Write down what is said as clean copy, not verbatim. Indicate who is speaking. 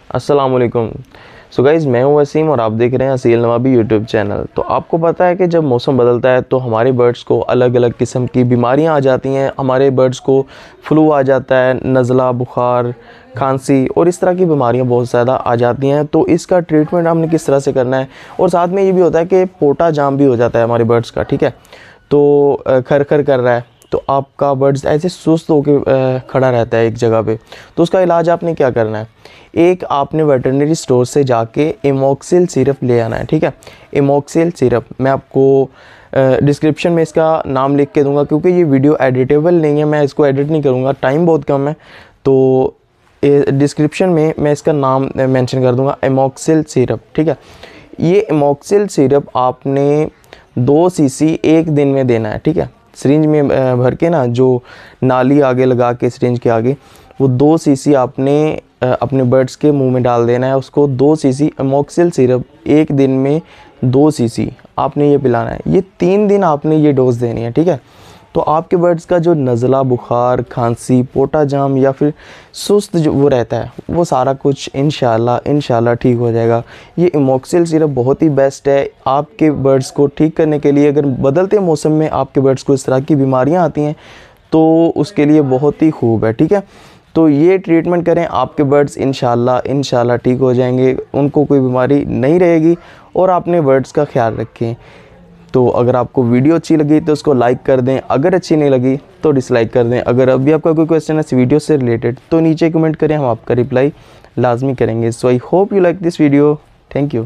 Speaker 1: अस्सलाम वालेकुम। So guys, मैं हूं वसीम और आप देख रहे हैं असील नवाबी यूट्यूब चैनल। तो आपको पता है कि जब मौसम बदलता है तो हमारे बर्ड्स को अलग अलग किस्म की बीमारियां आ जाती हैं। हमारे बर्ड्स को फ्लू आ जाता है, नज़ला, बुखार, खांसी और इस तरह की बीमारियां बहुत ज़्यादा आ जाती हैं। तो इसका ट्रीटमेंट हमने किस तरह से करना है, और साथ में ये भी होता है कि पोटा जाम भी हो जाता है हमारे बर्ड्स का, ठीक है। तो खर खर कर रहा है तो आपका बर्ड्स ऐसे सुस्त होकर खड़ा रहता है एक जगह पे। तो उसका इलाज आपने क्या करना है, एक आपने वेटरनरी स्टोर से जाके एमोक्सिल सिरप ले आना है, ठीक है। एमोक्सिल सिरप मैं आपको डिस्क्रिप्शन में इसका नाम लिख के दूंगा, क्योंकि ये वीडियो एडिटेबल नहीं है, मैं इसको एडिट नहीं करूँगा, टाइम बहुत कम है। तो डिस्क्रिप्शन में मैं इसका नाम मेंशन कर दूंगा, एमोक्सिल सिरप, ठीक है। ये एमोक्सिल सिरप आपने 2 सीसी एक दिन में देना है, ठीक है। सिरिंज में भर के ना, जो नाली आगे लगा के सिरिंज के आगे, वो 2 सीसी आपने अपने बर्ड्स के मुंह में डाल देना है। उसको 2 सीसी एमोक्सिल सिरप एक दिन में 2 सीसी आपने ये पिलाना है। ये 3 दिन आपने ये डोज देनी है, ठीक है। तो आपके बर्ड्स का जो नज़ला, बुखार, खांसी, पोटा जाम या फिर सुस्त जो वो रहता है, वो सारा कुछ इंशाल्लाह ठीक हो जाएगा। ये एमोक्सिल सिरप बहुत ही बेस्ट है आपके बर्ड्स को ठीक करने के लिए। अगर बदलते मौसम में आपके बर्ड्स को इस तरह की बीमारियां आती हैं तो उसके लिए बहुत ही खूब है, ठीक है। तो ये ट्रीटमेंट करें, आपके बर्ड्स इंशाल्लाह ठीक हो जाएंगे, उनको कोई बीमारी नहीं रहेगी। और अपने बर्ड्स का ख्याल रखें। तो अगर आपको वीडियो अच्छी लगी तो उसको लाइक कर दें, अगर अच्छी नहीं लगी तो डिसलाइक कर दें। अगर अभी आपका कोई क्वेश्चन है इस वीडियो से रिलेटेड तो नीचे कमेंट करें, हम आपका रिप्लाई लाजमी करेंगे। So I hope you like this video. Thank you.